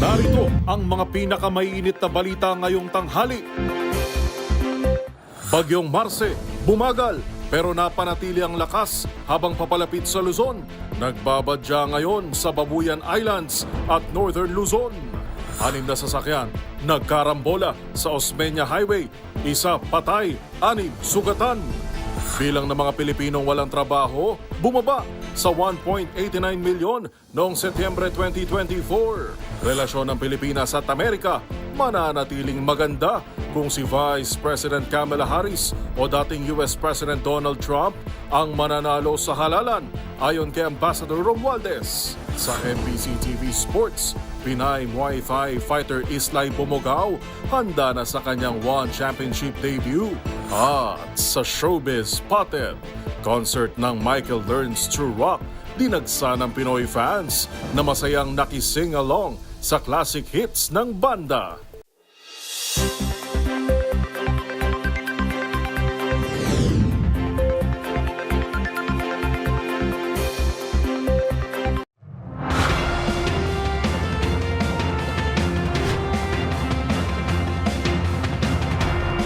Narito ang mga pinakamainit na balita ngayong tanghali. Bagyong Marce, bumagal pero napanatili ang lakas habang papalapit sa Luzon. Nagbabadya ngayon sa Babuyan Islands at Northern Luzon. 6 na sasakyan nagkarambola sa Osmeña Highway. 1 patay, 6 sugatan. Bilang ng mga Pilipinong walang trabaho, bumaba sa 1.89 milyon noong Setyembre 2024. Relasyon ng Pilipinas at Amerika mananatiling maganda kung si Vice President Kamala Harris o dating US President Donald Trump ang mananalo sa halalan ayon kay Ambassador Romualdez. Sa MBC TV Sports, Pinay Muay Thai fighter Islay Bumogao handa na sa kanyang One Championship debut. At sa Showbiz Spotted, concert ng Michael Learns to Rock, dinagsa ng Pinoy fans na masayang nakising along sa classic hits ng banda.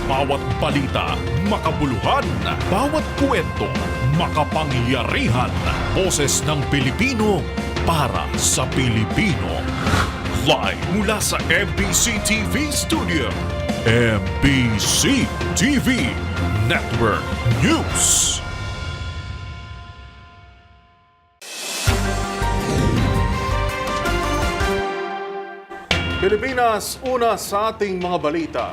Bawat balita, makabuluhan. Bawat kwento, makapangyarihan. Boses ng Pilipino para sa Pilipino. Live mula sa MBC TV Studio. MBC TV Network News. Pilipinas, una sa ating mga balita.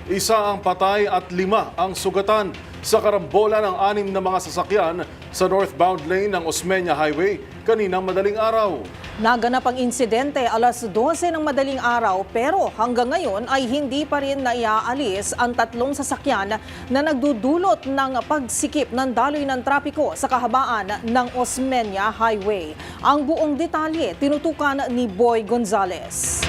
1 ang patay at 5 ang sugatan sa karambola ng 6 na mga sasakyan sa northbound lane ng Osmeña Highway kaninang madaling araw. Naganap ang insidente alas 12 ng madaling araw pero hanggang ngayon ay hindi pa rin naiaalis ang 3 sasakyan na nagdudulot ng pagsikip ng daloy ng trapiko sa kahabaan ng Osmeña Highway. Ang buong detalye tinutukan ni Boy Gonzales.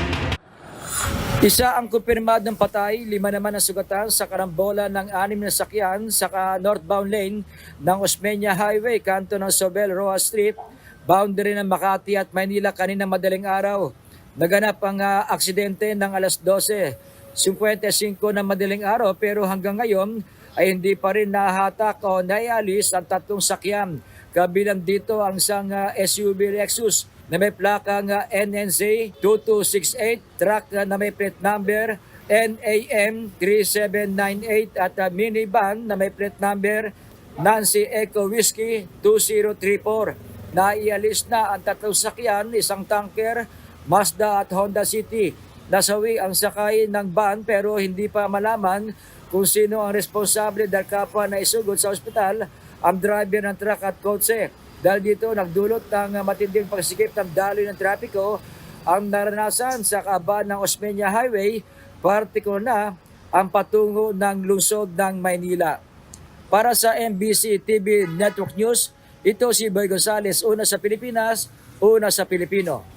1 ang kumpirmadong patay, 5 naman ang sugatan sa karambola ng 6 na sakyan sa northbound lane ng Osmeña Highway, kanto ng Sobel Roa Street, boundary ng Makati at Maynila kanina madaling araw. Naganap ang aksidente ng alas 12:55 ng madaling araw pero hanggang ngayon ay hindi pa rin nahatak o naialis ang 3 sakyan. Kabilang dito ang isang SUV Lexus na may plakang NNC 2268, truck na may plate number NAM 3798 at minivan na may plate number Nancy Echo Whiskey 2034. Naialis na ang 3 sakyan, 1 tanker, Mazda at Honda City. Nasawi ang sakay ng van pero hindi pa malaman kung sino ang responsable dahil kapwa na isugod sa ospital ang driver ng truck at kotse. Dahil dito nagdulot ng matinding pagsikip ng daloy ng trapiko ang naranasan sa kahabaan ng Osmeña Highway, partikular na ang patungo ng lungsod ng Maynila. Para sa MBC TV Network News, ito si Boy Gonzales, una sa Pilipinas, una sa Pilipino.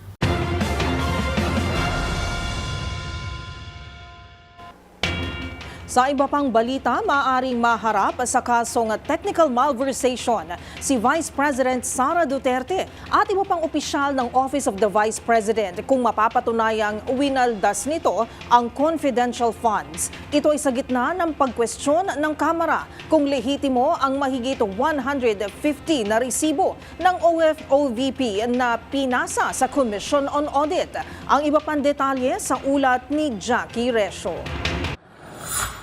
Sa iba pang balita, maaaring maharap sa kasong technical malversation si Vice President Sara Duterte at iba pang opisyal ng Office of the Vice President kung mapapatunayang winaldas nito ang confidential funds. Ito ay sa gitna ng pagkwestiyon ng Kamara kung lehitimo ang mahigit 150 na resibo ng OFOVP na pinasa sa Commission on Audit. Ang iba pang detalye sa ulat ni Jackie Resio.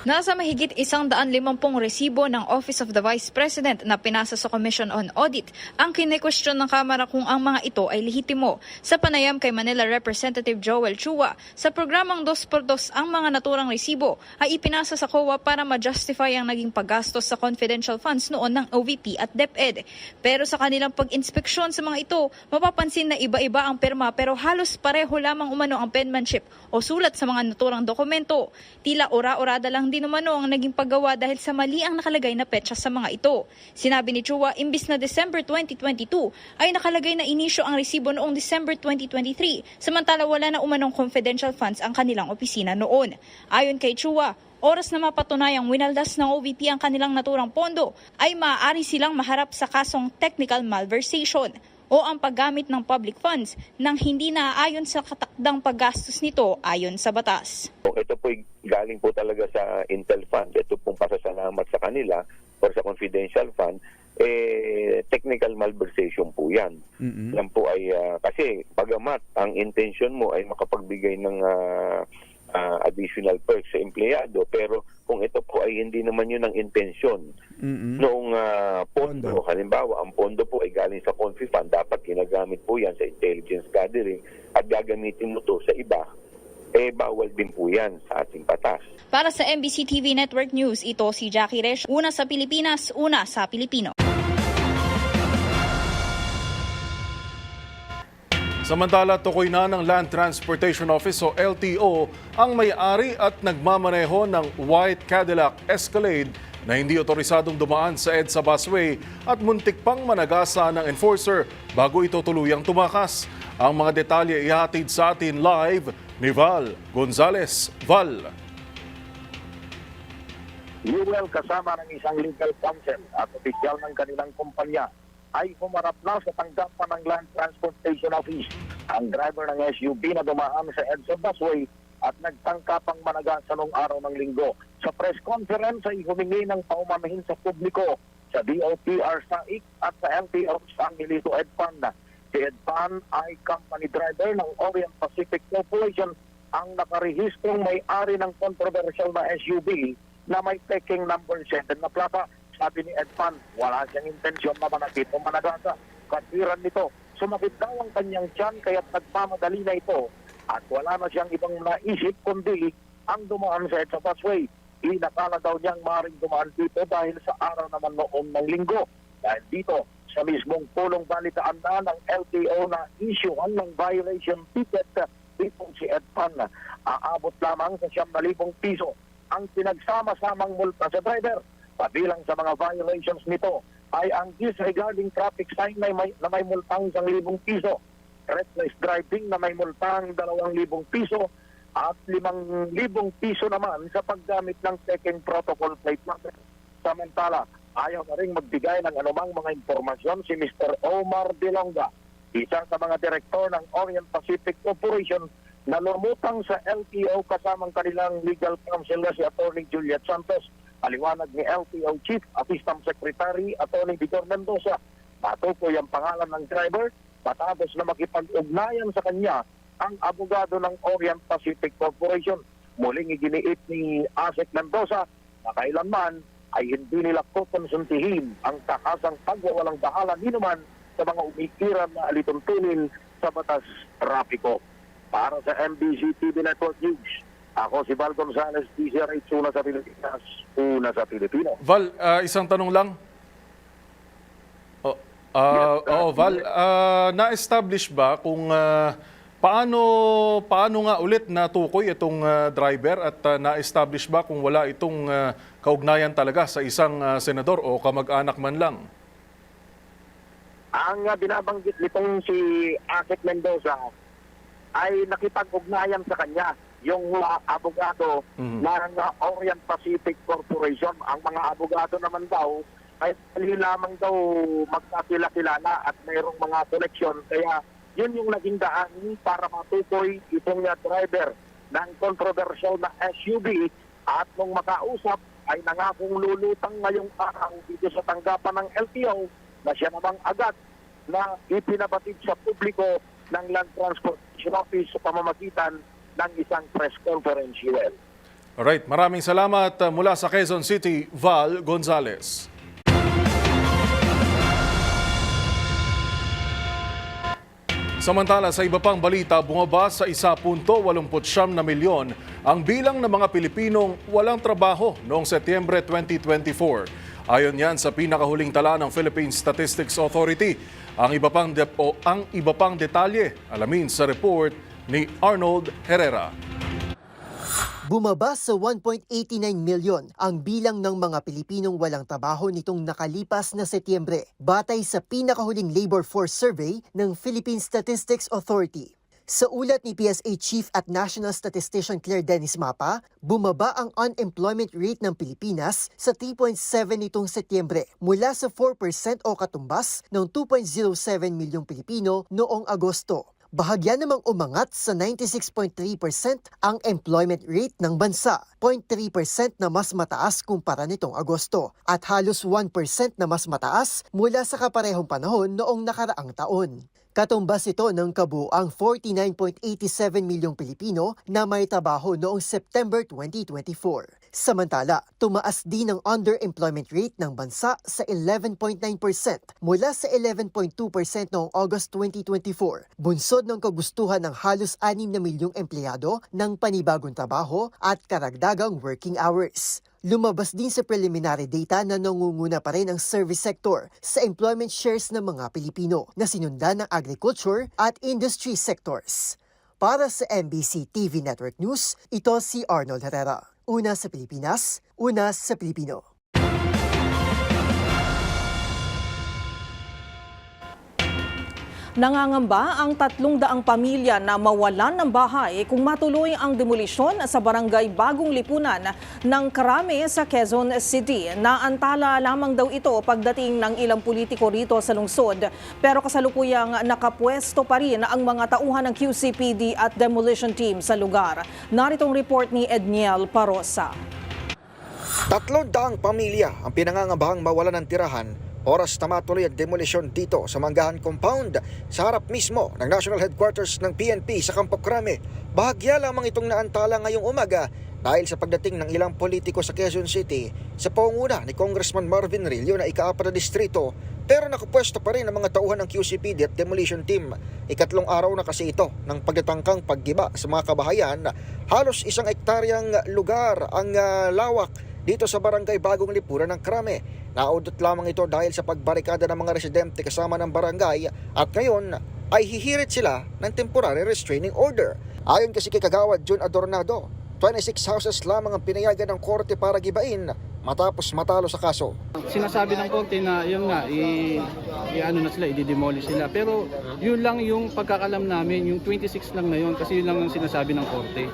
Nasa mahigit 150 resibo ng Office of the Vice President na pinasa sa Commission on Audit ang kine-question ng Kamara kung ang mga ito ay lehitimo. Sa panayam kay Manila Representative Joel Chua, sa programang 2x2 ang mga naturang resibo ay ipinasa sa COA para ma-justify ang naging paggastos sa confidential funds noon ng OVP at DepEd. Pero sa kanilang pag-inspeksyon sa mga ito, mapapansin na iba-iba ang pirma pero halos pareho lamang umano ang penmanship o sulat sa mga naturang dokumento. Tila ora-orada lang din umano ang naging paggawa dahil sa mali ang nakalagay na petsa sa mga ito. Sinabi ni Chua, imbis na December 2022 ay nakalagay na inisyo ang resibo noong December 2023, samantala wala na umanong confidential funds ang kanilang opisina noon. Ayon kay Chua, oras na mapatunayang winaldas ng OVP ang kanilang naturang pondo, ay maaari silang maharap sa kasong technical malversation. o ang paggamit ng public funds nang hindi naaayon sa katakdang paggastos nito ayon sa batas. Ito po galing po talaga sa Intel Fund. Ito pong pasasalamat sa kanila or sa confidential fund. Technical malversation po yan. Yan po ay kasi bagamat ang intention mo ay makapagbigay ng additional perks sa empleyado, pero kung ito po ay hindi naman yun ang intensyon noong pondo, halimbawa ang pondo po ay galing sa Confi Fund, dapat ginagamit po yan sa intelligence gathering at gagamitin mo to sa iba, bawal din po yan sa ating batas. Para sa MBC TV Network News, ito si Jackie Resh, una sa Pilipinas, una sa Pilipino. Samantala, tukoy na ng Land Transportation Office o LTO ang may-ari at nagmamaneho ng white Cadillac Escalade na hindi otorisadong dumaan sa EDSA busway at muntik pang managasa ng enforcer bago ito tuluyang tumakas. Ang mga detalye ihatid sa atin live ni Val Gonzales. Val. Yuel kasama ng isang legal counsel at opisyal ng kanilang kumpanya ay humarap na sa tanggapan ng Land Transportation Office. Ang driver ng SUV na dumaan sa EDSA busway at nagtangkapang managasa noong araw ng linggo. Sa press conference ay humingi ng paumanhin sa publiko sa DOTR SAIC at sa LTO sa Angelito Edpan. Si Edpan ay company driver ng Orient Pacific Corporation, ang nakarehistrong may-ari ng controversial na SUV na may taking number 7 na plaka. Sabi ni Edpan, wala siyang intensyon na manakit o managasa. Katwiran nito, sumakit daw ang kanyang tiyan kaya't nagmamadali na ito at wala na siyang ibang naisip kundi ang dumaan sa EDSA busway. Inakala daw niyang maaaring dumaan dito dahil sa araw naman noong ng linggo. Dahil dito, sa mismong pulong balitaan na ng LTO na issuehan ng violation ticket dito si Edpan. Aabot lamang sa 7,000 piso ang pinagsama-samang multa sa driver. Pabilang sa mga violations nito ay ang disregarding traffic sign na may multang 1,000 piso, reckless driving na may multang 2,000 piso at 5,000 piso naman sa paggamit ng second protocol plate number. Samantala, ayaw na rin magbigay ng anumang mga impormasyon si Mr. Omar Dilonga, isa sa mga direktor ng Orient Pacific Corporation na lumutang sa LTO kasamang kanilang legal counsel na si Atty. Juliet Santos. Paliwanag ni LTO Chief Assistant Secretary Atty. Victor Mendoza, matukoy ang pangalan ng driver matapos na makipag-ugnayan sa kanya ang abogado ng Orient Pacific Corporation. Muling iginiit ni Asek Mendoza na kailanman ay hindi nila kukonsuntihin ang takasang pagwawalang bahala ninuman sa mga umikiran na alituntunin sa batas trapiko. Para sa MBC TV Network News, ako si Val Gonzales, DZRH, una sa Pilipinas, una sa Pilipino. Val, isang tanong lang. Val, na-establish ba kung paano nga ulit natukoy itong driver at na-establish ba kung wala itong kaugnayan talaga sa isang senador o kamag-anak man lang? Ang binabanggit nitong si Asek Mendoza ay nakipag-ugnayan sa kanya yung abogado ng Orient Pacific Corporation. Ang mga abogado naman daw ay dali lamang daw magkakilala at mayroong mga koneksyon. Kaya yun yung naging daan para matukoy itong driver ng controversial na SUV at nung makausap ay nangakong lulutang ngayong araw dito sa tanggapan ng LTO na siya namang agad na ipinabatid sa publiko ng Land Transportation Office sa pamamagitan ng isang press conference. Alright, maraming salamat mula sa Quezon City, Val Gonzales. Samantala, sa iba pang balita, bumaba sa 1.89 milyon ang bilang ng mga Pilipinong walang trabaho noong Setyembre 2024. Ayon yan sa pinakahuling tala ng Philippine Statistics Authority. Ang iba pang detalye, alamin sa report ni Arnold Herrera. Bumaba sa 1.89 milyon ang bilang ng mga Pilipinong walang trabaho nitong nakalipas na Setyembre, batay sa pinakahuling labor force survey ng Philippine Statistics Authority. Sa ulat ni PSA Chief at National Statistician Claire Dennis Mapa, bumaba ang unemployment rate ng Pilipinas sa 3.7 nitong Setyembre mula sa 4% o katumbas ng 2.07 milyong Pilipino noong Agosto. Bahagya namang umangat sa 96.3% ang employment rate ng bansa, 0.3% na mas mataas kumpara nitong Agosto at halos 1% na mas mataas mula sa kaparehong panahon noong nakaraang taon. Katumbas ito ng kabuuang 49.87 milyong Pilipino na may trabaho noong September 2024. Samantala, tumaas din ang underemployment rate ng bansa sa 11.9% mula sa 11.2% noong August 2024. Bunsod ng kagustuhan ng halos 6 na milyong empleyado ng panibagong trabaho at karagdagang working hours. Lumabas din sa preliminary data na nangunguna pa rin ang service sector sa employment shares ng mga Pilipino na sinundan ng agriculture at industry sectors. Para sa MBC TV Network News, ito si Arnold Herrera. Una sa Pilipinas, una sa Pilipino. Nangangamba ang 300 pamilya na mawalan ng bahay kung matuloy ang demolisyon sa barangay Bagong Lipunan ng Krame sa Quezon City. Naantala lamang daw ito pagdating ng ilang politiko rito sa lungsod. Pero kasalukuyang nakapwesto pa rin ang mga tauhan ng QCPD at demolition team sa lugar. Naritong report ni Edniel Parosa. 300 pamilya ang pinangangambahang mawalan ng tirahan oras na matuloy ang demolisyon dito sa Manggahan Compound sa harap mismo ng National Headquarters ng PNP sa Campo Crame. Bahagya lamang itong naantala ngayong umaga dahil sa pagdating ng ilang politiko sa Quezon City sa pangunguna ni Congressman Marvin Rillo na ika-4 na distrito, pero nakapwesto pa rin ang mga tauhan ng QCPD at demolition team. Ikatlong araw na kasi ito ng pagtatangkang paggiba sa mga kabahayan. Halos 1 hektaryang lugar ang lawak dito sa barangay Bagong Lipunan ng Krame. Naudot lamang ito dahil sa pagbarikada ng mga residente kasama ng barangay at ngayon ay hihirit sila ng temporary restraining order. Ayon kasi kay Kagawad June Adornado, 26 houses lamang ang pinayagan ng korte para gibain matapos matalo sa kaso. Sinasabi ng korte na yun nga, i-demolish sila. Pero yun lang yung pagkakalam namin, yung 26 lang na yun kasi yun lang ang sinasabi ng korte.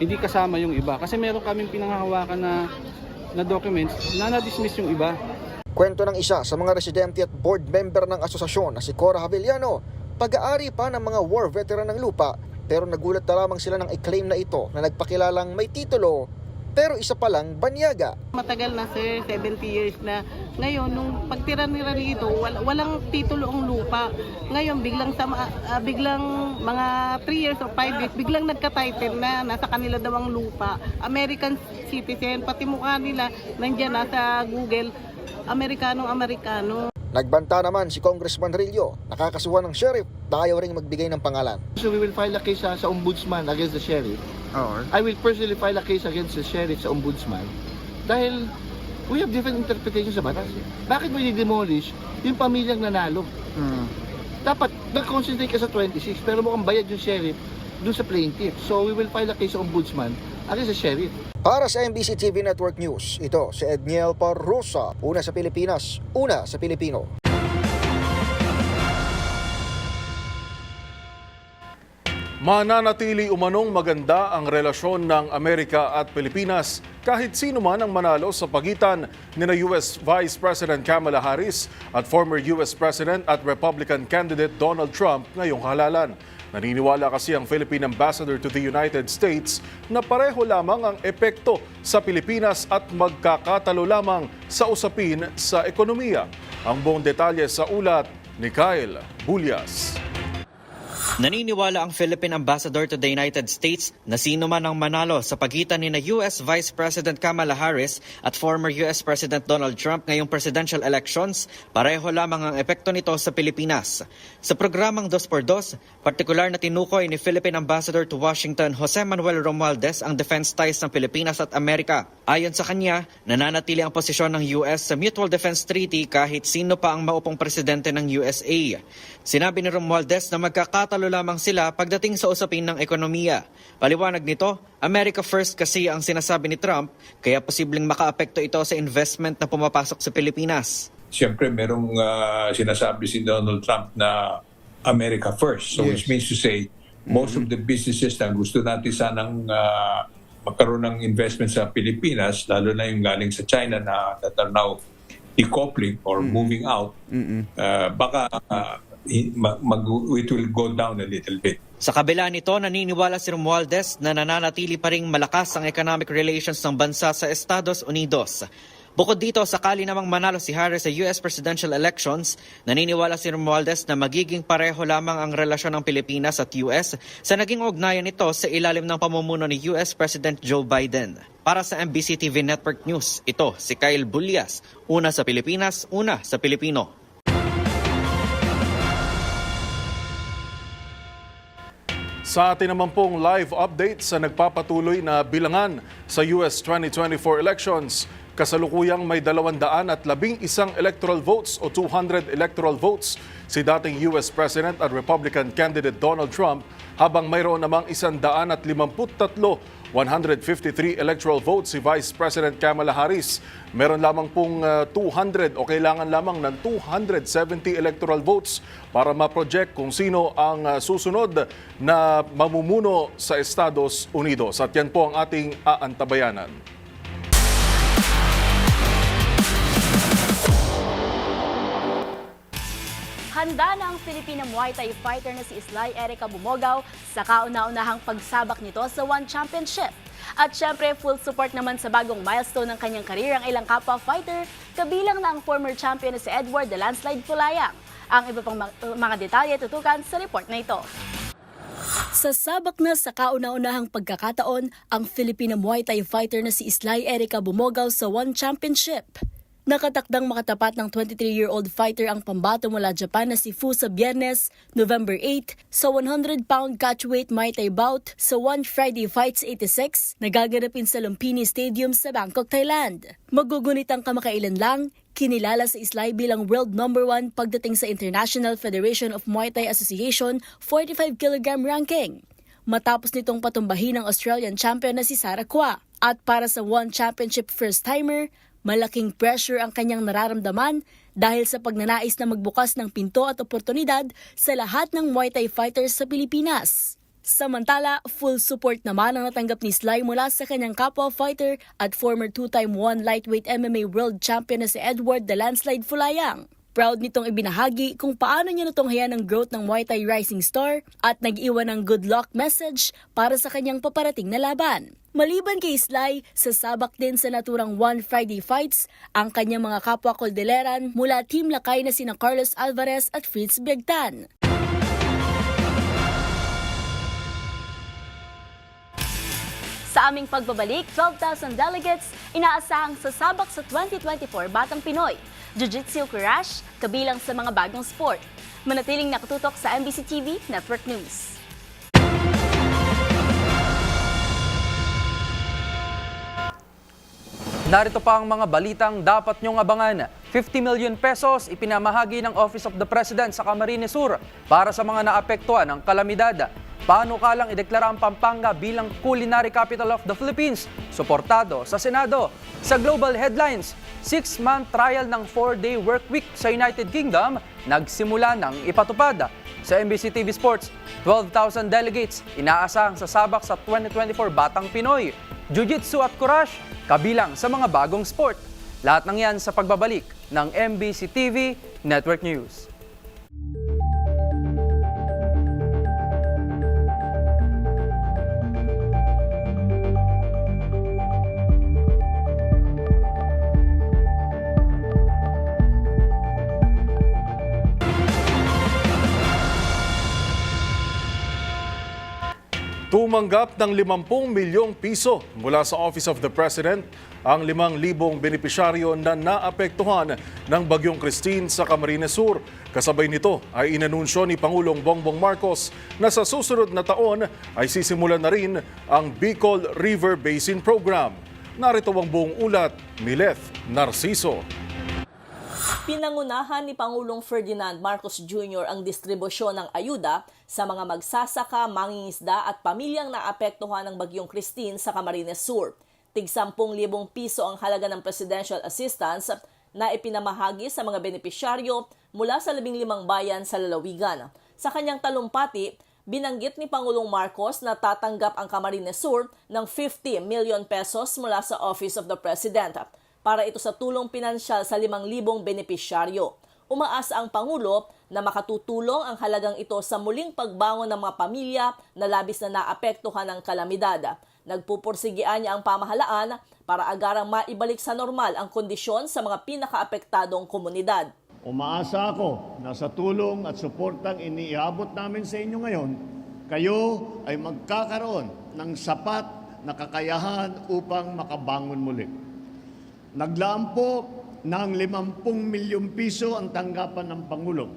Hindi kasama yung iba kasi meron kaming pinanghahawakan na documents na na-dismiss yung iba. Kwento ng isa sa mga residente at board member ng asosasyon na si Cora Havillano, pag-aari pa ng mga war veteran ng lupa pero nagulat na lamang sila ng i-claim na ito na nagpakilalang may titulo pero isa pa lang banyaga. Matagal na sir, 70 years na. Ngayon, nung pagtira nila rito, walang titulo ang lupa. Ngayon, biglang mga 3 years or 5 years, biglang nagka-title na nasa kanila daw ang lupa. American citizen, pati mukha nila nandiyan nasa Google, Amerikanong-Amerikano. Nagbanta naman si Congressman Rillo, nakakasuhan ng sheriff na ayaw ring magbigay ng pangalan. So we will file a case sa ombudsman against the sheriff. I will personally file a case against the sheriff sa ombudsman dahil we have different interpretations sa batas. Bakit mo i-demolish yung pamilyang nanalo? Dapat nag-concentrate ka sa 26 pero mukhang bayad yung sheriff dun sa plaintiff. So we will file a case sa ombudsman against the sheriff. Para sa MBC TV Network News, ito si Edniel Parosa. Una sa Pilipinas, una sa Pilipino. Mananatili umanong maganda ang relasyon ng Amerika at Pilipinas kahit sino man ang manalo sa pagitan nina US Vice President Kamala Harris at former US President at Republican candidate Donald Trump ngayong halalan. Naniniwala kasi ang Philippine Ambassador to the United States na pareho lamang ang epekto sa Pilipinas at magkakatalo lamang sa usapin sa ekonomiya. Ang buong detalye sa ulat ni Kyle Bulyas. Naniniwala ang Philippine Ambassador to the United States na sino man ang manalo sa pagitan ni US Vice President Kamala Harris at former US President Donald Trump ngayong presidential elections, pareho lamang ang epekto nito sa Pilipinas. Sa programang 2x2, partikular na tinukoy ni Philippine Ambassador to Washington Jose Manuel Romualdez ang defense ties ng Pilipinas at Amerika. Ayon sa kanya, nananatili ang posisyon ng US sa Mutual Defense Treaty kahit sino pa ang maupong presidente ng USA. Sinabi ni Romualdez na magkakatalo lamang sila pagdating sa usapin ng ekonomiya. Paliwanag nito, America first kasi ang sinasabi ni Trump, kaya posibleng makaapekto ito sa investment na pumapasok sa Pilipinas. Siyempre, merong sinasabi si Donald Trump na America first. So which means to say, most of the businesses na gusto natin sanang magkaroon ng investment sa Pilipinas, lalo na yung galing sa China that are now decoupling or moving out, baka it will go down a little bit. Sa kabila nito, naniniwala si Romualdez na nananatili pa ring malakas ang economic relations ng bansa sa Estados Unidos. Bukod dito, sakali namang manalo si Harris sa US presidential elections, naniniwala si Romualdez na magiging pareho lamang ang relasyon ng Pilipinas at US sa naging ugnayan nito sa ilalim ng pamumuno ni US President Joe Biden. Para sa MBC TV Network News, ito si Kyle Bulias, una sa Pilipinas, una sa Pilipino. Sa atin naman pong live update sa nagpapatuloy na bilangan sa US 2024 elections, kasalukuyang may 211 electoral votes o 200 electoral votes si dating US President at Republican candidate Donald Trump, habang mayroon namang 153 153 electoral votes si Vice President Kamala Harris. Meron lamang pong 200 o kailangan lamang ng 270 electoral votes para ma-project kung sino ang susunod na mamumuno sa Estados Unidos. At yan po ang ating aantabayanan. Handa na ang Filipina Muay Thai fighter na si Islay Erica Bumogaw sa kauna-unahang pagsabak nito sa One Championship. At syempre, full support naman sa bagong milestone ng kanyang karir ang ilang kapwa fighter, kabilang na ang former champion na si Edward the Landslide Pulayang. Ang iba pang mga detalye tutukan sa report na ito. Sasabak na sa kauna-unahang pagkakataon ang Filipina Muay Thai fighter na si Islay Erica Bumogaw sa One Championship. Nakatakdang makatapat ng 23-year-old fighter ang pambato mula Japan na si Fu sa Biyernes, November 8, sa 100-pound catchweight Muay Thai bout sa One Friday Fights 86 na gaganapin sa Lumpini Stadium sa Bangkok, Thailand. Magugunit ang kamakailan lang, kinilala sa Islay bilang world number 1 pagdating sa International Federation of Muay Thai Association 45kg ranking. Matapos nitong patumbahin ang Australian champion na si Sarah Kwa. At para sa One Championship first-timer, malaking pressure ang kanyang nararamdaman dahil sa pagnanais na magbukas ng pinto at oportunidad sa lahat ng Muay Thai fighters sa Pilipinas. Samantala, full support naman ang natanggap ni Sly mula sa kanyang kapwa fighter at former two-time one lightweight MMA world champion na si Edward the Landslide Pulayang. Proud nitong ibinahagi kung paano niya natunghayan ang growth ng Muay Thai rising star at nag-iwan ng good luck message para sa kanyang paparating na laban. Maliban kay Sly, sasabak din sa naturang One Friday Fights ang kanyang mga kapwa Cordilleran mula Team Lakay na sina Carlos Alvarez at Fritz Biagtan. Sa aming pagbabalik, 12,000 delegates inaasahang sasabak sa 2024 Batang Pinoy. Jiu-Jitsu Courage, kabilang sa mga bagong sport. Manatiling nakatutok sa MBC TV Network News. Narito pa ang mga balitang dapat nyong abangan. 50 million pesos ipinamahagi ng Office of the President sa Camarines Sur para sa mga naapektuhan ng kalamidad. Panukalang ideklara ang Pampanga bilang Culinary Capital of the Philippines, suportado sa Senado. Sa global headlines, 6-month trial ng 4-day workweek sa United Kingdom nagsimula ng ipatupad. Sa MBC TV Sports, 12,000 delegates inaasahang sasabak sa 2024 Batang Pinoy. Jiu-Jitsu at Courage, kabilang sa mga bagong sport. Lahat ng yan sa pagbabalik ng MBC TV Network News. Tumanggap ng 50 milyong piso mula sa Office of the President ang 5,000 benepisyaryo na naapektuhan ng Bagyong Christine sa Camarines Sur. Kasabay nito ay inanunsyo ni Pangulong Bongbong Marcos na sa susunod na taon ay sisimulan na rin ang Bicol River Basin Program. Narito ang buong ulat, Mileth Narciso. Pinangunahan ni Pangulong Ferdinand Marcos Jr. ang distribusyon ng ayuda sa mga magsasaka, mangingisda at pamilyang naapektuhan ng Bagyong Christine sa Camarines Sur. Tig 10,000 piso ang halaga ng presidential assistance na ipinamahagi sa mga benepisyaryo mula sa 15 bayan sa lalawigan. Sa kanyang talumpati, Binanggit ni Pangulong Marcos na tatanggap ang Camarines Sur ng 50 million pesos mula sa Office of the President para ito sa tulong pinansyal sa 5,000 benepisyaryo. Umaasa ang Pangulo na makatutulong ang halagang ito sa muling pagbangon ng mga pamilya na labis na naapektuhan ng kalamidad. Nagpupursigian niya ang pamahalaan para agarang maibalik sa normal ang kondisyon sa mga pinakaapektadong komunidad. Umaasa ako na sa tulong at suportang iniabot namin sa inyo ngayon, kayo ay magkakaroon ng sapat na kakayahan upang makabangon muli. Naglaan po ng 50 milyong piso ang tanggapan ng Pangulo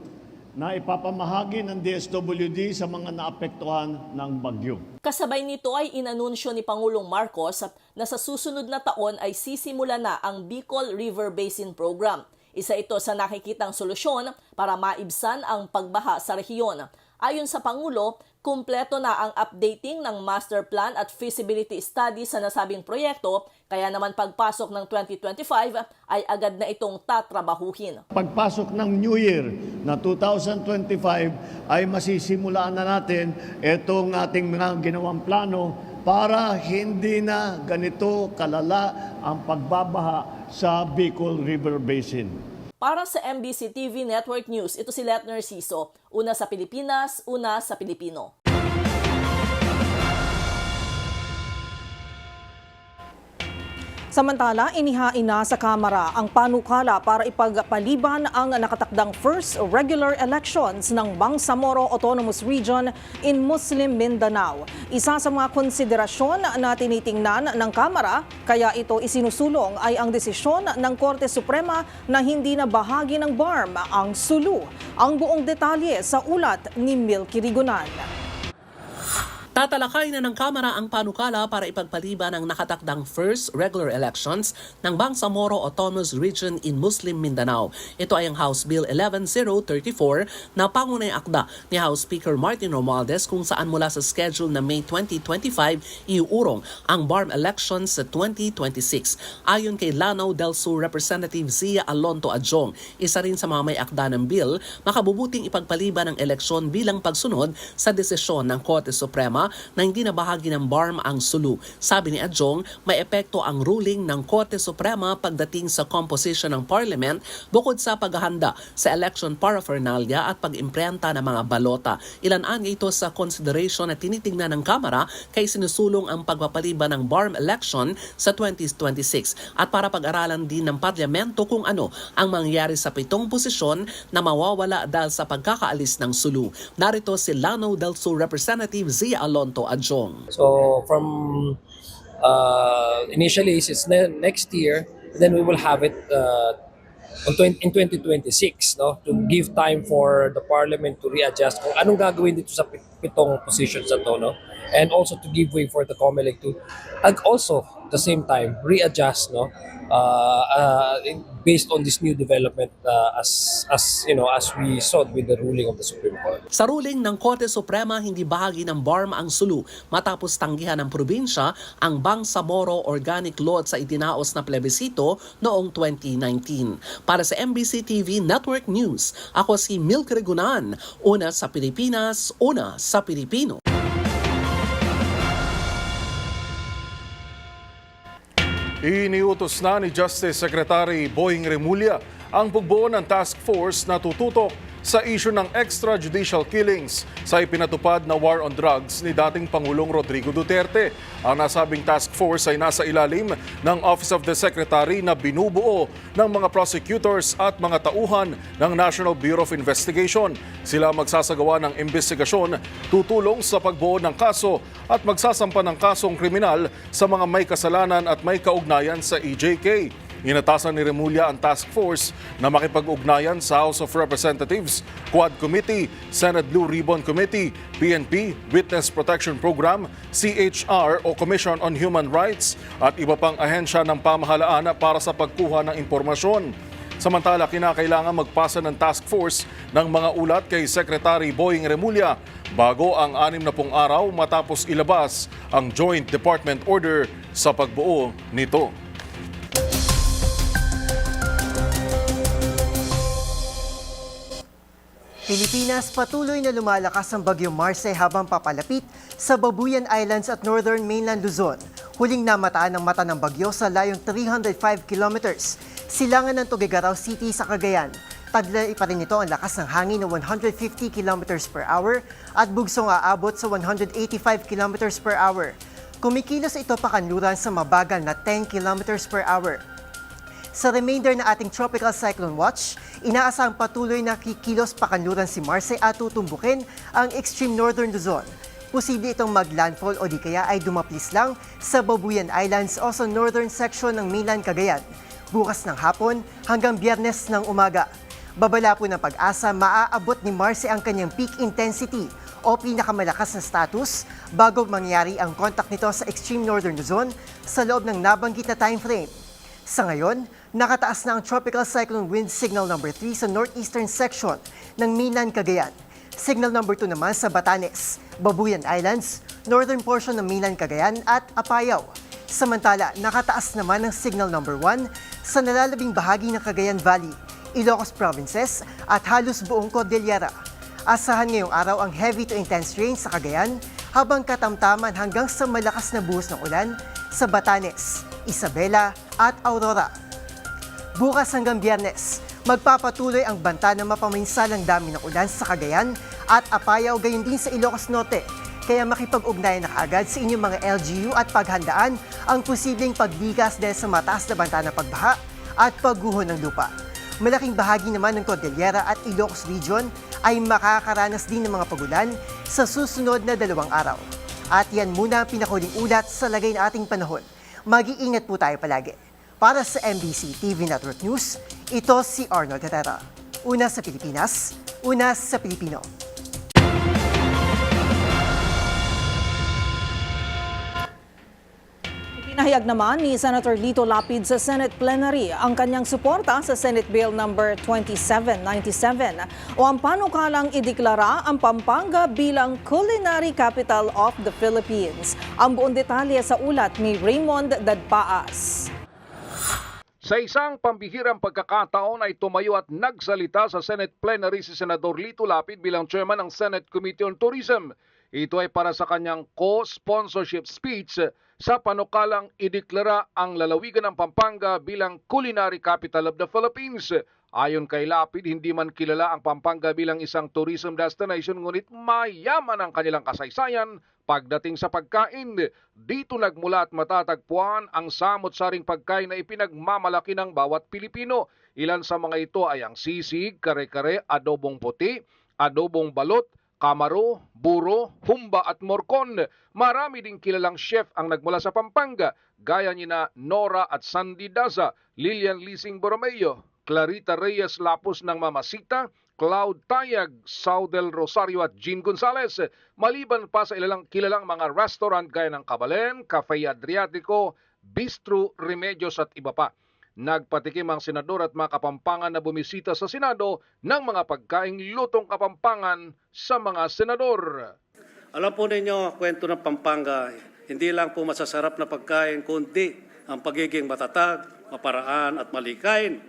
na ipapamahagi ng DSWD sa mga naapektuhan ng bagyo. Kasabay nito ay inanunsyo ni Pangulong Marcos na sa susunod na taon ay sisimula na ang Bicol River Basin Program. Isa ito sa nakikitang solusyon para maibsan ang pagbaha sa rehiyon. Ayon sa Pangulo, kumpleto na ang updating ng master plan at feasibility study sa nasabing proyekto, kaya naman pagpasok ng 2025 ay agad na itong tatrabahuhin. Pagpasok ng New Year na 2025 ay masisimulaan na natin itong ating mga ginawang plano para hindi na ganito kalala ang pagbabaha sa Bicol River Basin. Para sa MBC TV Network News, ito si Letner Siso. Una sa Pilipinas, una sa Pilipino. Samantala, inihain na sa Kamara ang panukala para ipagpaliban ang nakatakdang first regular elections ng Bangsamoro Autonomous Region in Muslim Mindanao. Isa sa mga konsiderasyon na tinitingnan ng Kamara, kaya ito isinusulong ay ang desisyon ng Korte Suprema na hindi na bahagi ng BARM ang Sulu. Ang buong detalye sa ulat ni Milky Rigunan. Tatalakay na ng Kamara ang panukala para ipagpaliban ang nakatakdang first regular elections ng Bangsamoro Autonomous Region in Muslim Mindanao. Ito ay ang House Bill 11034 na pangunahing akda ni House Speaker Martin Romualdez kung saan mula sa schedule na May 2025 iuurong ang BARM elections sa 2026. Ayon kay Lanao del Sur Representative Zia Alonto Adjong, isa rin sa mga may akda ng bill, makabubuting ipagpaliban ang eleksyon bilang pagsunod sa desisyon ng Korte Suprema na hindi na bahagi ng BARM ang Sulu. Sabi ni Adjong, may epekto ang ruling ng Korte Suprema pagdating sa composition ng Parliament bukod sa paghahanda sa election paraphernalia at pag-imprenta ng mga balota. Ilan-an ito sa consideration na tinitingnan ng Kamara kay sinusulong ang pagpapaliban ng BARM election sa 2026 at para pag-aralan din ng Parlamento kung ano ang mangyayari sa 7 posisyon na mawawala dahil sa pagkakaalis ng Sulu. Narito si Lanao del Sur Representative Zia Alonto Adjong. So from initially it's next year, then we will have it in 2026, no, to give time for the Parliament to readjust kung anong gagawin dito sa 7 positions na to, no, and also to give way for the COMELEC to and also at the same time readjust, no, based on this new development as we saw with the ruling of the Supreme Court. Sa ruling ng Korte Suprema, hindi bahagi ng BARM ang Sulu matapos tanggihan ng probinsya ang Bangsamoro Organic Law sa itinaos na plebisito noong 2019. Para sa MBC TV Network News, ako si Milky Rigunan, una sa Pilipinas, una sa Pilipino. Iniutos na ni Justice Secretary Boying Remulla ang pagbuo ng task force na tututok sa issue ng extrajudicial killings sa ipinatupad na war on drugs ni dating Pangulong Rodrigo Duterte. Ang nasabing task force ay nasa ilalim ng Office of the Secretary na binubuo ng mga prosecutors at mga tauhan ng National Bureau of Investigation. Sila magsasagawa ng investigasyon, tutulong sa pagbuo ng kaso at magsasampa ng kasong kriminal sa mga may kasalanan at may kaugnayan sa EJK. Inatasan ni Remulla ang task force na makipag-ugnayan sa House of Representatives, Quad Committee, Senate Blue Ribbon Committee, PNP, Witness Protection Program, CHR o Commission on Human Rights at iba pang ahensya ng pamahalaan para sa pagkuha ng impormasyon. Samantala, kinakailangan magpasa ng task force ng mga ulat kay Secretary Boying Remulla bago ang 60 araw matapos ilabas ang Joint Department Order sa pagbuo nito. Pilipinas, patuloy na lumalakas ang bagyong Marce habang papalapit sa Babuyan Islands at Northern Mainland Luzon. Huling namataan ng mata ng bagyo sa layong 305 kilometers, silangan ng Tuguegarao City sa Cagayan. Taglay pa rin ito ang lakas ng hangin na 150 kilometers per hour at bugsong aabot sa 185 kilometers per hour. Kumikilos ito pakanluran sa mabagal na 10 kilometers per hour. Sa remainder na ating Tropical Cyclone Watch, inaasahang patuloy na kikilos pakanluran si Marce at tutumbukin ang extreme northern Luzon. Posible itong maglandfall o di kaya ay dumaplis lang sa Babuyan Islands o sa northern section ng mainland Cagayan. Bukas ng hapon hanggang Biyernes ng umaga. Babala po ng Pag-asa, maaabot ni Marce ang kanyang peak intensity o pinakamalakas na status bago mangyari ang contact nito sa extreme northern Luzon sa loob ng nabanggit na time frame. Sa ngayon, nakataas na ang Tropical Cyclone Wind Signal number 3 sa northeastern section ng mainland Cagayan. Signal number 2 naman sa Batanes, Babuyan Islands, northern portion ng mainland Cagayan at Apayao. Samantala, nakataas naman ang signal number 1 sa nalalabing bahagi ng Cagayan Valley, Ilocos Provinces at halos buong Cordillera. Asahan ngayong araw ang heavy to intense rain sa Cagayan habang katamtaman hanggang sa malakas na buhos ng ulan sa Batanes, Isabela at Aurora. Bukas hanggang Biyernes, magpapatuloy ang banta na mapaminsalang dami ng ulan sa Cagayan at Apayao gayon din sa Ilocos Norte. Kaya makipag-ugnayan na kaagad sa inyong mga LGU at paghandaan ang posibleng pagbigas dahil sa mataas na banta ng pagbaha at pagguho ng lupa. Malaking bahagi naman ng Cordillera at Ilocos Region ay makakaranas din ng mga pagulan sa susunod na 2 araw. At yan muna ang pinakuling ulat sa lagay na ating panahon. Mag-iingat po tayo palagi. Para sa MBC TV Network News, ito si Arnold Herrera. Una sa Pilipinas, una sa Pilipino. Pinahayag naman ni Senator Lito Lapid sa Senate Plenary ang kanyang suporta sa Senate Bill number 2797 o ang panukalang ideklara ang Pampanga bilang Culinary Capital of the Philippines. Ang buong detalye sa ulat ni Raymond Dadpaas. Sa isang pambihirang pagkakataon ay tumayo at nagsalita sa Senate Plenary si Senador Lito Lapid bilang chairman ng Senate Committee on Tourism. Ito ay para sa kanyang co-sponsorship speech sa panukalang ideklara ang lalawigan ng Pampanga bilang Culinary Capital of the Philippines. Ayon kay Lapid, hindi man kilala ang Pampanga bilang isang tourism destination ngunit mayaman ang kanilang kasaysayan pagdating sa pagkain. Dito nagmula at matatagpuan ang samot-saring pagkain na ipinagmamalaki ng bawat Pilipino. Ilan sa mga ito ay ang sisig, kare-kare, adobong puti, adobong balot, kamaro, buro, humba at morcon. Marami ding kilalang chef ang nagmula sa Pampanga, gaya ni na Nora at Sandy Daza, Lilian Lising Borromeo, Clarita Reyes Lapus ng Mamasita, Cloud Tayag, Saudel Rosario at Jean Gonzalez. Maliban pa sa ilalang kilalang mga restaurant gaya ng Kabalen, Cafe Adriatico, Bistro Remedios at iba pa. Nagpatikim ang senador at mga Kapampangan na bumisita sa Senado ng mga pagkaing lutong Kapampangan sa mga senador. Alam po ninyo, kwento ng Pampanga, hindi lang po masasarap na pagkain, kundi ang pagiging matatag, maparaan at malikain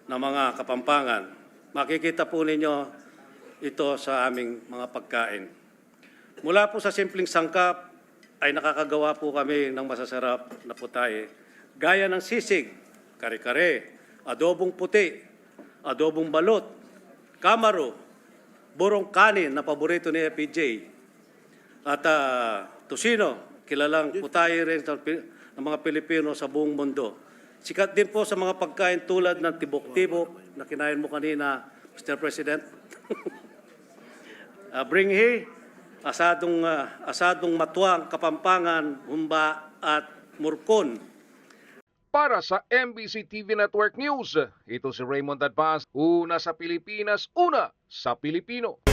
ng mga Kapampangan. Makikita po ninyo ito sa aming mga pagkain. Mula po sa simpleng sangkap ay nakakagawa po kami ng masasarap na putahe, gaya ng sisig, kare-kare, adobong puti, adobong balot, kamaro, burong kanin na paborito ni FPJ, at tusino, kilalang putahe rin ng mga Pilipino sa buong mundo. Sikat din po sa mga pagkain tulad ng tibok-tibok na kinain mo kanina, Mr. President. Bringhi, asadong matuang, Kapampangan, humba at murkon. Para sa MBC TV Network News, ito si Raymond Dadpaas, una sa Pilipinas, una sa Pilipino.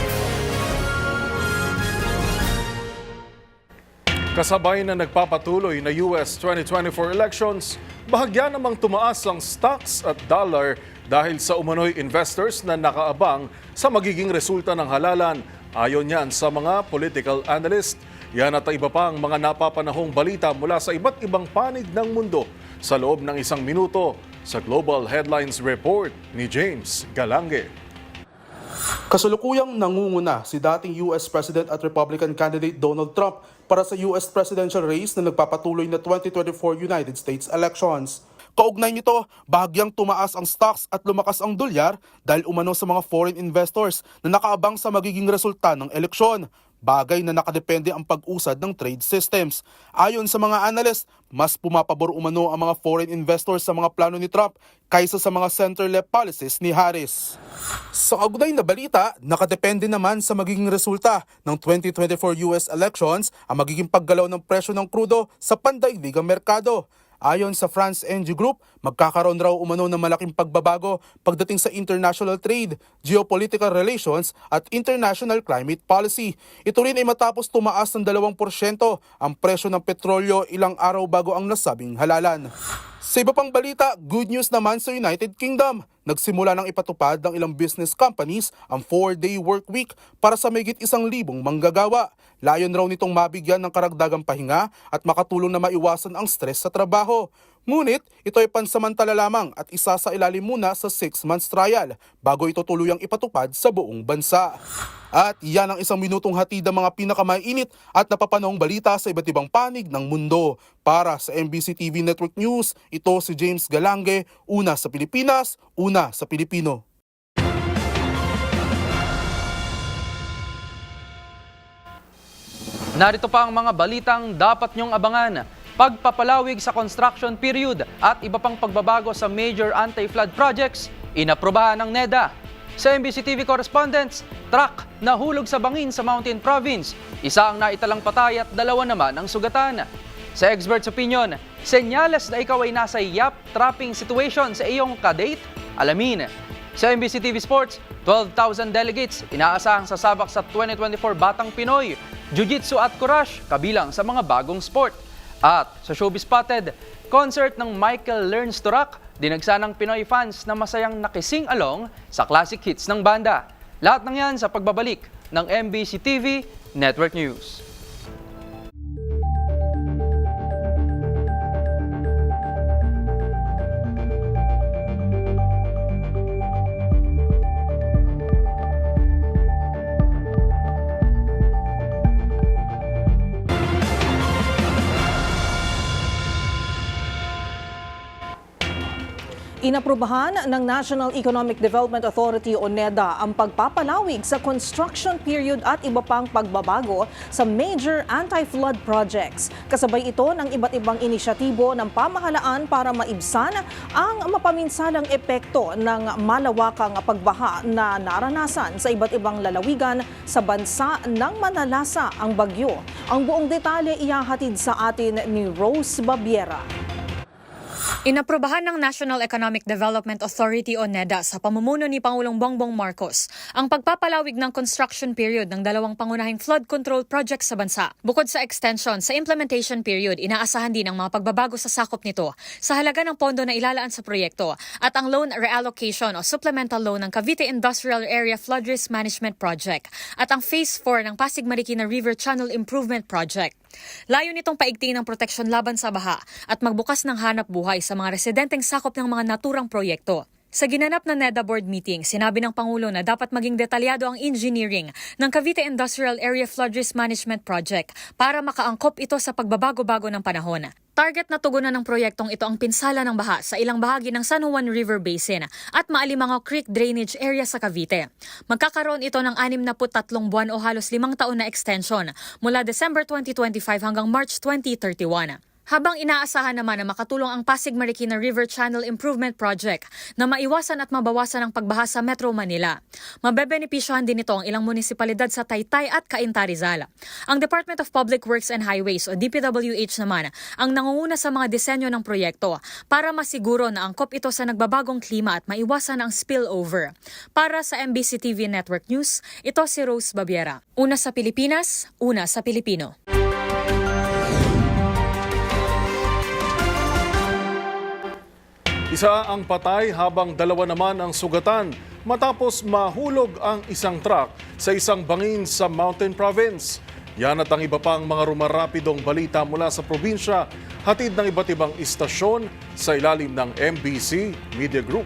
Kasabay na nagpapatuloy na US 2024 elections, bahagya namang tumaas ang stocks at dollar dahil sa umano'y investors na nakaabang sa magiging resulta ng halalan. Ayon yan sa mga political analyst. Yan at iba pang mga napapanahong balita mula sa iba't ibang panig ng mundo sa loob ng 1 minuto sa Global Headlines Report ni James Galange. Kasalukuyang nangunguna si dating US President at Republican candidate Donald Trump para sa US presidential race na nagpapatuloy na 2024 United States elections. Kaugnay nito, bahagyang tumaas ang stocks at lumakas ang dolyar dahil umano sa mga foreign investors na nakaabang sa magiging resulta ng eleksyon. Bagay na nakadepende ang pag-usad ng trade systems. Ayon sa mga analyst, mas pumapabor umano ang mga foreign investors sa mga plano ni Trump kaysa sa mga center-left policies ni Harris. Sa kaugnay na balita, nakadepende naman sa magiging resulta ng 2024 US elections ang magiging paggalaw ng presyo ng krudo sa pandaigdigang merkado. Ayon sa France NG Group, magkakaroon raw umano ng malaking pagbabago pagdating sa international trade, geopolitical relations at international climate policy. Ito rin ay matapos tumaas ng 2% ang presyo ng petrolyo ilang araw bago ang nasabing halalan. Sa iba pang balita, good news naman sa United Kingdom. Nagsimula ng ipatupad ng ilang business companies ang 4-day work week para sa mahigit 1,000 manggagawa. Layon raw nitong mabigyan ng karagdagang pahinga at makatulong na maiwasan ang stress sa trabaho. Ngunit ito ay pansamantala lamang at isa sa ilalim muna sa 6 months trial bago ito tuluyang ipatupad sa buong bansa. At yan ang 1 minutong hatid ng mga pinakamainit at napapanahong balita sa iba't ibang panig ng mundo. Para sa MBC TV Network News, ito si James Galange, una sa Pilipinas, una sa Pilipino. Narito pa ang mga balitang dapat niyong abangan. Pagpapalawig sa construction period at iba pang pagbabago sa major anti-flood projects, inaprobahan ng NEDA. Sa MBC TV correspondents, truck nahulog sa bangin sa Mountain Province. Isa ang naitalang patay at 2 naman ang sugatan. Sa experts' opinion, senyales na ikaw ay nasa yap trapping situation sa iyong kadate? Alamin. Sa MBC TV Sports, 12,000 delegates inaasahang sasabak sa 2024 Batang Pinoy, Jiu-Jitsu at Courage kabilang sa mga bagong sport. At sa Showbiz Spotted, concert ng Michael Learns to Rock, dinagsa ng Pinoy fans na masayang nakising along sa classic hits ng banda. Lahat ng yan sa pagbabalik ng MBC TV Network News. Inaprubahan ng National Economic Development Authority o NEDA ang pagpapalawig sa construction period at iba pang pagbabago sa major anti-flood projects. Kasabay ito ng iba't ibang inisyatibo ng pamahalaan para maibsan ang mapaminsalang epekto ng malawakang pagbaha na naranasan sa iba't ibang lalawigan sa bansa nang manalasa ang bagyo. Ang buong detalye ihahatid sa atin ni Rose Babiera. Inaprobahan ng National Economic Development Authority o NEDA sa pamumuno ni Pangulong Bongbong Marcos ang pagpapalawig ng construction period ng 2 pangunahing flood control projects sa bansa. Bukod sa extension sa implementation period, inaasahan din ang mga pagbabago sa sakop nito sa halaga ng pondo na ilalaan sa proyekto at ang loan reallocation o supplemental loan ng Cavite Industrial Area Flood Risk Management Project at ang Phase 4 ng Pasig Marikina River Channel Improvement Project. Layo nitong paigtingin ng proteksyon laban sa baha at magbukas ng hanap buhay sa mga residenteng sakop ng mga naturang proyekto. Sa ginanap na NEDA board meeting, sinabi ng Pangulo na dapat maging detalyado ang engineering ng Cavite Industrial Area Flood Risk Management Project para makaangkop ito sa pagbabago-bago ng panahon. Target na tugunan ng proyektong ito ang pinsala ng baha sa ilang bahagi ng San Juan River Basin at Maalimangaw Creek Drainage Area sa Cavite. Magkakaroon ito ng 63 buwan o halos 5 taon na extension mula December 2025 hanggang March 2031. Habang inaasahan naman na makatulong ang Pasig Marikina River Channel Improvement Project na maiwasan at mabawasan ang pagbaha sa Metro Manila. Mabebenepisyohan din ito ang ilang munisipalidad sa Taytay at Cainta Rizal. Ang Department of Public Works and Highways o DPWH naman ang nangunguna sa mga disenyo ng proyekto para masiguro na angkop ito sa nagbabagong klima at maiwasan ang spillover. Para sa MBC TV Network News, ito si Rose Babiera. Una sa Pilipinas, una sa Pilipino. Isa ang patay habang 2 naman ang sugatan matapos mahulog ang isang truck sa isang bangin sa Mountain Province. Yan at ang iba pang mga rumarapidong balita mula sa probinsya, hatid ng iba't ibang istasyon sa ilalim ng MBC Media Group.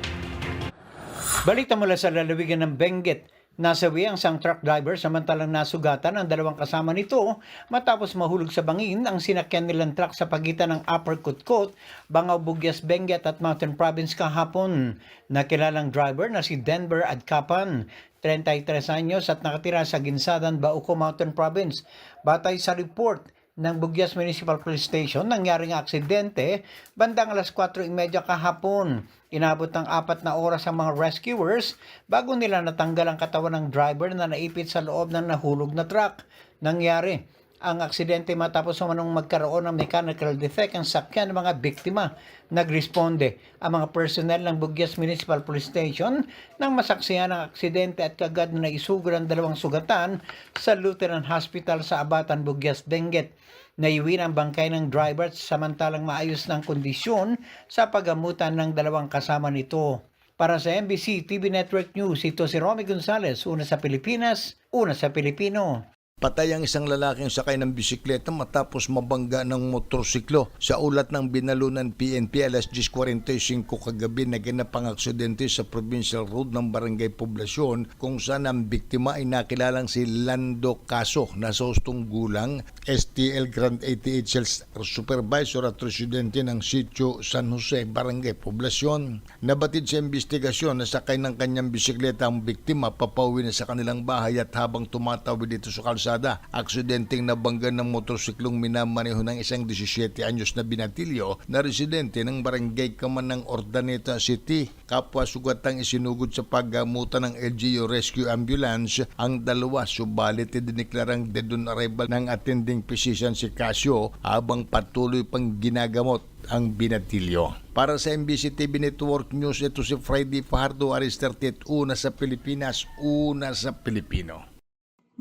Balita mula sa lalawigan ng Benguet, Nasawi ang isang truck driver samantalang nasugatan ang dalawang kasama nito matapos mahulog sa bangin ang sinakyan nilang truck sa pagitan ng Upper Kutkot, Bangaw, Bugyas, Benguet at Mountain Province kahapon. Nakilalang driver na si Denver Adkapan, 33 anyos at nakatira sa Ginsadan, Bauco, Mountain Province. Batay sa report ng Bugyas Municipal Police Station, nangyaring aksidente bandang alas 4:30 kahapon. Inabot ng 4 na oras ang mga rescuers bago nila natanggal ang katawan ng driver na naipit sa loob ng nahulog na truck. Nangyari ang aksidente matapos umanong magkaroon ng mechanical defect ang sakyan ng mga biktima. Nagresponde ang mga personnel ng Bugyas Municipal Police Station nang masaksihan ang aksidente at kagad na naisugod ang dalawang sugatan sa Lutheran Hospital sa Abatan, Bugyas, Benguet. Naiuwi ang bangkay ng driver samantalang maayos ng kondisyon sa paggamutan ng dalawang kasama nito. Para sa MBC TV Network News, ito si Romy Gonzales, una sa Pilipinas, una sa Pilipino. Patay ang isang lalaking sakay ng bisikleta matapos mabangga ng motorsiklo. Sa ulat ng binalunan PNP alas 10:45 kagabi naganap ang aksidente sa Provincial Road ng Barangay Poblasyon kung saan ang biktima ay nakilalang si Lando Caso na sa hustong gulang, STL Grand 88 Supervisor at residente ng Sitio San Jose, Barangay Poblasyon. Nabatid sa investigasyon na sakay ng kanyang bisikleta ang biktima papauwi na sa kanilang bahay at habang tumatawid dito sa kalsada, aksidenteng nabangga ng motorsiklong minamaneho ng isang 17 anyos na binatilyo na residente ng Barangay Kaman ng Ordaneta City. Kapwa sugatang isinugod sa paggamutan ng LGU Rescue Ambulance ang dalawa, subalit diniklarang dead on arrival ng attending physician si Casio habang patuloy pang ginagamot ang binatilyo. Para sa MBC TV Network News, ito si Friday Fajardo, Aris 38, una sa Pilipinas, una sa Pilipino.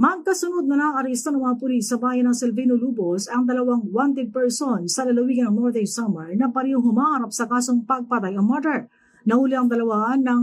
Magkasunod na naaresto ng mga pulis sa bayan ng Silvino Lubos ang dalawang wanted person sa lalawigan ng Northern Samar na parehong humaharap sa kasong pagpatay o murder. Nahuli ang dalawa ng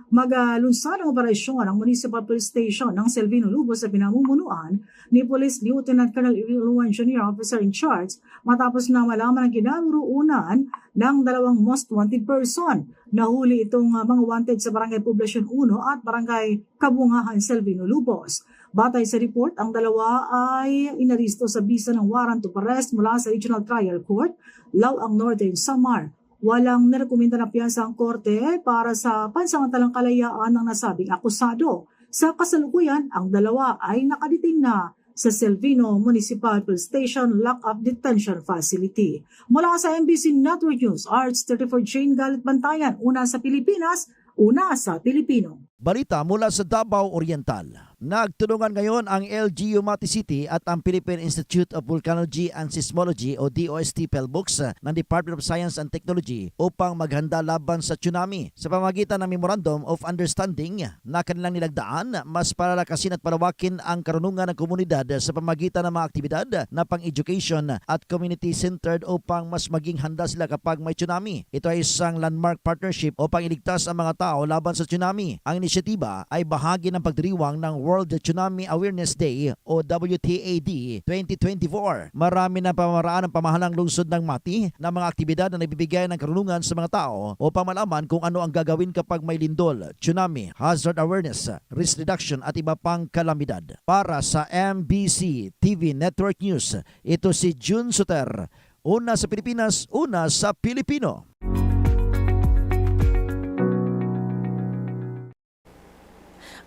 maglunsad ng operasyon ng Municipal Police Station ng Silvino Lubos sa pinamumunuan ni Police Lieutenant Colonel Iluan Jr. Officer in Charge matapos na malaman ang kinaruunan ng dalawang most wanted person. Nahuli itong mga wanted sa Barangay Poblasyon 1 at Barangay Kabungahan, Silvino Lubos. Batay sa report, ang dalawa ay inaristo sa bisa ng warrant of arrest mula sa Regional Trial Court, Lawang Northern Samar. Walang nirekomenda na piyansa ang korte para sa pansamantalang kalayaan ng nasabing akusado. Sa kasalukuyan, ang dalawa ay nakaditing na sa Silvino Municipal Police Station Lock-up Detention Facility. Mula sa MBC Network News, Arts 34 Jane Galit Bantayan, una sa Pilipinas, una sa Pilipino. Balita mula sa Davao Oriental. Nagtulungan ngayon ang LGU Mati City at ang Philippine Institute of Volcanology and Seismology o DOST PhilBooks ng Department of Science and Technology upang maghanda laban sa tsunami. Sa pamamagitan ng Memorandum of Understanding na kanilang nilagdaan, mas palalakasin at palawakin ang karunungan ng komunidad sa pamamagitan ng mga aktibidad na pang-education at community-centered upang mas maging handa sila kapag may tsunami. Ito ay isang landmark partnership upang iligtas ang mga tao laban sa tsunami. Ang inisyatiba ay bahagi ng pagdiriwang ng World Tsunami Awareness Day o WTAD 2024. Marami na pamaraan ng pamahalang lungsod ng Mati na mga aktibidad na nagbibigay ng karunungan sa mga tao upang malaman kung ano ang gagawin kapag may lindol, tsunami, hazard awareness, risk reduction at iba pang kalamidad. Para sa MBC TV Network News, ito si June Suter, una sa Pilipinas, una sa Pilipino.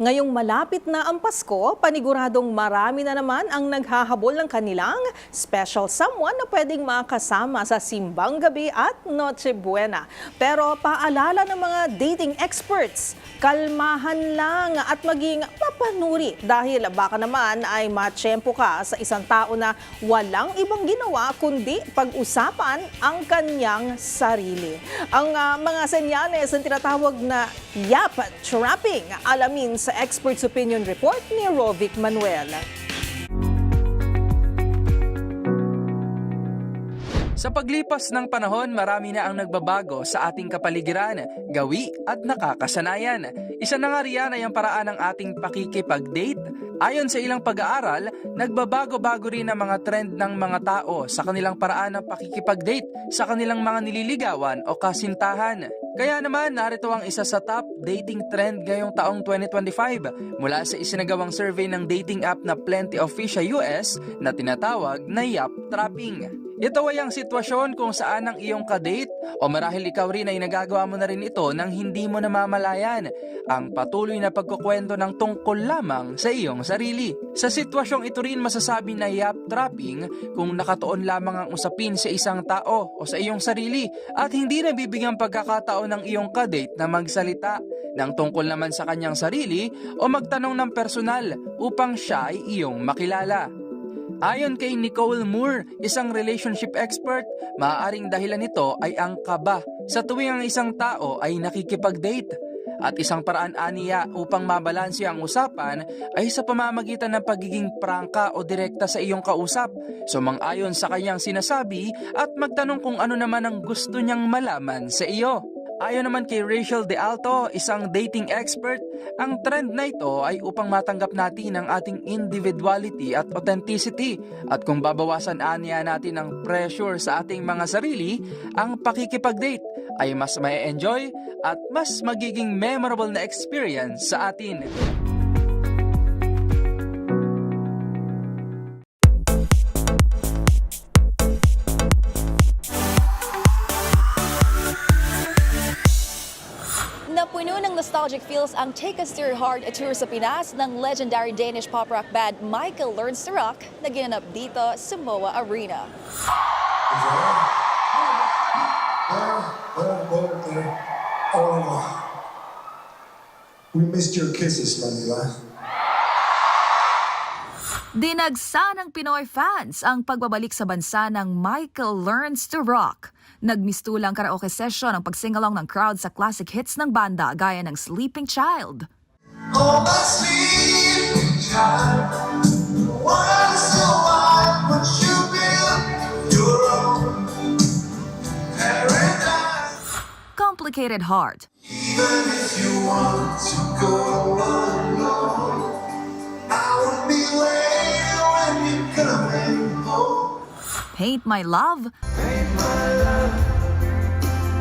Ngayong malapit na ang Pasko, paniguradong marami na naman ang naghahabol ng kanilang special someone na pwedeng makasama sa simbang gabi at Noche Buena. Pero paalala ng mga dating experts, kalmahan lang at maging mapanuri dahil baka naman ay matsyempo ka sa isang tao na walang ibang ginawa kundi pag-usapan ang kanyang sarili. Ang mga senyales ng tinatawag na yap trapping, alamin sa Expert's Opinion Report ni Rovic Manuel. Sa paglipas ng panahon, marami na ang nagbabago sa ating kapaligiran, gawi at nakakasanayan. Isa na nga riyan ay ang paraan ng ating pakikipag-date Ayon sa ilang pag-aaral, nagbabago-bago rin ang mga trend ng mga tao sa kanilang paraan ng pakikipag-date sa kanilang mga nililigawan o kasintahan. Kaya naman, narito ang isa sa top dating trend ngayong taong 2025 mula sa isinagawang survey ng dating app na Plenty of Fish sa US na tinatawag na Yap Trapping. Ito ay ang sitwasyon kung saan ang iyong kadate o marahil ikaw rin ay nagagawa mo na rin ito nang hindi mo namamalayan ang patuloy na pagkukwento ng tungkol lamang sa iyong sarili. Sa sitwasyong ito rin masasabi na yap trapping kung nakatuon lamang ang usapin sa isang tao o sa iyong sarili at hindi nabibigyan pagkakataon ng iyong kadate na magsalita ng tungkol naman sa kanyang sarili o magtanong ng personal upang siya ay iyong makilala. Ayon kay Nicole Moore, isang relationship expert, maaaring dahilan nito ay ang kaba sa tuwing ang isang tao ay nakikipag-date. At isang paraan aniya upang mabalanse ang usapan ay sa pamamagitan ng pagiging prangka o direkta sa iyong kausap, sumang-ayon sa kanyang sinasabi at magtanong kung ano naman ang gusto niyang malaman sa iyo. Ayon naman kay Rachel De Alto, isang dating expert, ang trend na ito ay upang matanggap natin ang ating individuality at authenticity. At kung babawasan aniya natin ang pressure sa ating mga sarili, ang pakikipag-date ay mas ma-enjoy at mas magiging memorable na experience sa atin. Napuno ng nostalgic feels ang Take Us to Your Heart tour sa Pinas ng legendary Danish pop rock band Michael Learns to Rock na ginanap dito sa MOA Arena. We missed your kisses, Manila. Dinagsa ng Pinoy fans ang pagbabalik sa bansa ng Michael Learns to Rock. Nagmistulang karaoke session ang pagsingalong ng crowd sa classic hits ng banda gaya ng Sleeping Child. Oh, my sleeping child, the world is so wide, but you build your own paradise. Complicated Heart. Even if you want to go alone, I will be waiting when you're coming home. Paint My Love. Paint my love,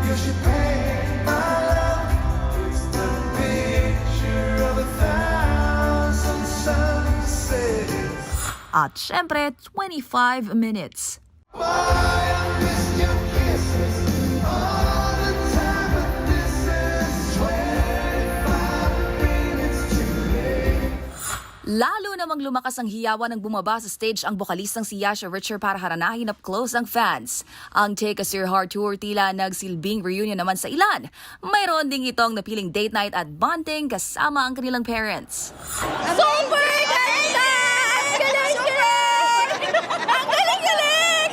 you should paint my love. It's the picture of 1,000 sunsets. At syempre, 25 Minutes. Lalo namang lumakas ang hiyawan ng bumaba sa stage ang bokalistang si Yasha Richer para haranahin up close ang fans. Ang Take Us to Your Heart tour tila nagsilbing reunion naman sa ilan. Mayroon ding itong napiling date night at bonding kasama ang kanilang parents. Super ganda! Ang galing-galing! Ang galing-galing!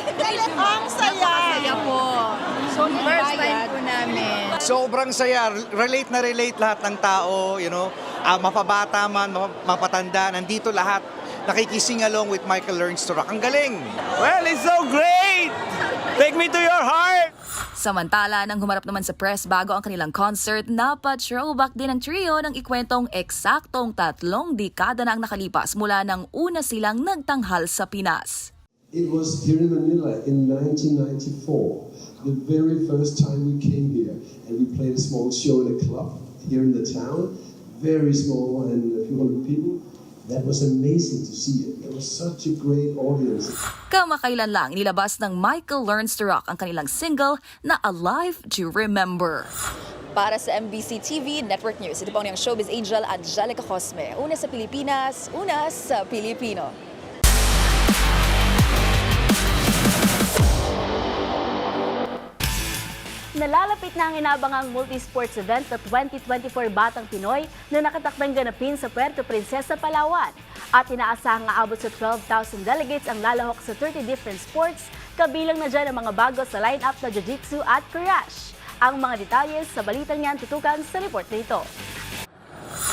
Ang saya po. First time po namin. Sobrang saya. Relate na relate lahat ng tao, mapabata man, mapatanda, nandito lahat nakikising along with Michael Learns to Rock. Ang galing! Well, it's so great! Take me to your heart! Samantala, nang humarap naman sa press bago ang kanilang concert, napa-throwback din ang trio ng ikwentong eksaktong 3 dekada na ang nakalipas mula nang una silang nagtanghal sa Pinas. It was here in Manila in 1994, the very first time we came here, and we played a small show in a club here in the town, very small and a few hundred people. That was amazing to see it. It was such a great audience. Kamakailan lang nilabas ng Michael Learns to Rock ang kanilang single na Alive to Remember. Para sa MBC TV Network News, ito po ang showbiz angel Angelica Cosme. Una sa Pilipinas, una sa Pilipino. Nalalapit na ang inabangang multi-sports event na 2024 Batang Pinoy na nakatakdang ganapin sa Puerto Princesa, Palawan. At inaasahang aabot sa 12,000 delegates ang lalahok sa 30 different sports, kabilang na dyan ang mga bago sa line-up na Jiu-Jitsu at Karash. Ang mga detalye sa balitang yan tutukan sa report na ito.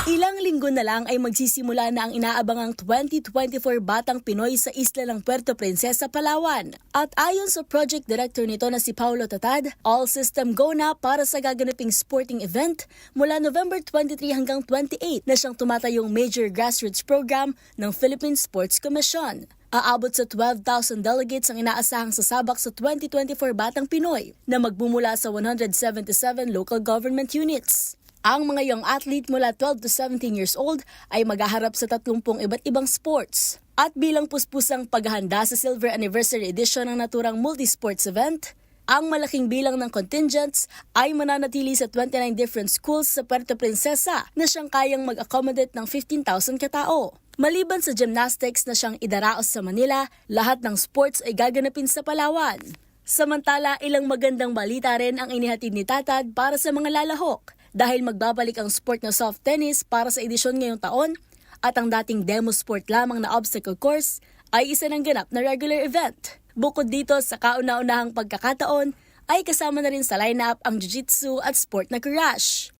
Ilang linggo na lang ay magsisimula na ang inaabangang 2024 Batang Pinoy sa isla ng Puerto Princesa, Palawan. At ayon sa project director nito na si Paulo Tatad, all system go na para sa gaganaping sporting event mula November 23 hanggang 28 na siyang tumatayong major grassroots program ng Philippine Sports Commission. Aabot sa 12,000 delegates ang inaasahang sasabak sa 2024 Batang Pinoy na magbumula sa 177 local government units. Ang mga young athlete mula 12 to 17 years old ay maghaharap sa 30 iba't ibang sports. At bilang puspusang paghahanda sa Silver Anniversary Edition ng naturang multi-sports event, ang malaking bilang ng contingents ay mananatili sa 29 different schools sa Puerto Princesa na siyang kayang mag-accommodate ng 15,000 katao. Maliban sa gymnastics na siyang idaraos sa Manila, lahat ng sports ay gaganapin sa Palawan. Samantala, ilang magandang balita rin ang inihatid ni Tatad para sa mga lalahok dahil magbabalik ang sport na soft tennis para sa edisyon ngayong taon at ang dating demo sport lamang na obstacle course ay isa ng ganap na regular event. Bukod dito sa kauna-unahang pagkakataon ay kasama na rin sa lineup ang jiu-jitsu at sport na courage.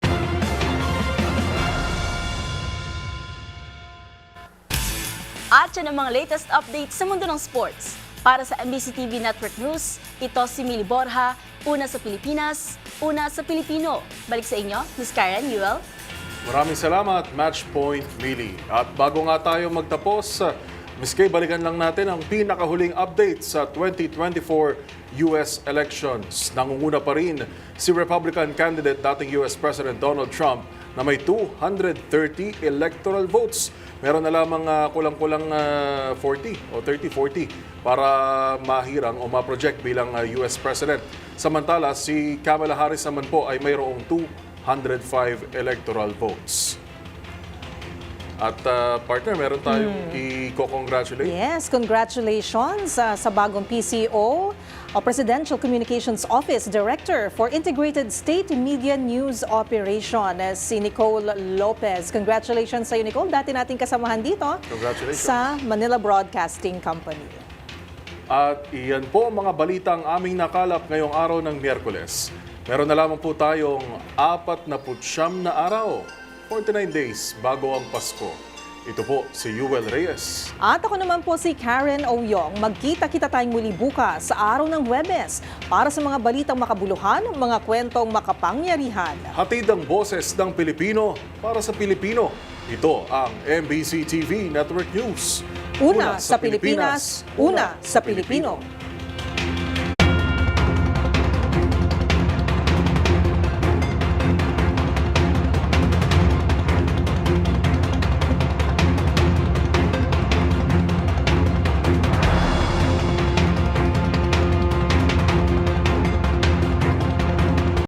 At yan ang mga latest updates sa mundo ng sports. Para sa MBC TV Network News, ito si Mili Borja, una sa Pilipinas, una sa Pilipino. Balik sa inyo, Ms. Karen Yuel. Maraming salamat, Match Point Mili. At bago nga tayo magtapos, Ms. Kay, balikan lang natin ang pinakahuling update sa 2024 US elections. Nangunguna pa rin si Republican candidate dating US President Donald Trump na may 230 electoral votes. Meron na lamang kulang-kulang 40 o 30-40 para mahirang o ma-project bilang US President. Samantala, si Kamala Harris naman po ay mayroong 205 electoral votes. At partner, meron tayong i-congratulate. Yes, congratulations sa bagong PCO o Presidential Communications Office Director for Integrated State Media News Operation, si Nicole Lopez. Congratulations sa iyo, Nicole. Dati nating kasamahan dito sa Manila Broadcasting Company. At iyan po ang mga balitang aming nakalap ngayong araw ng Miyerkules. Meron na lamang po tayong 49 na araw, 49 days bago ang Pasko. Ito po si Yuel Reyes. At ako naman po si Karen Oyong. Magkita-kita tayong muli bukas sa araw ng Huwebes para sa mga balitang makabuluhan, mga kwentong makapangyarihan. Hatid ang boses ng Pilipino para sa Pilipino. Ito ang MBC TV Network News. Una sa Pilipinas, una sa Pilipino.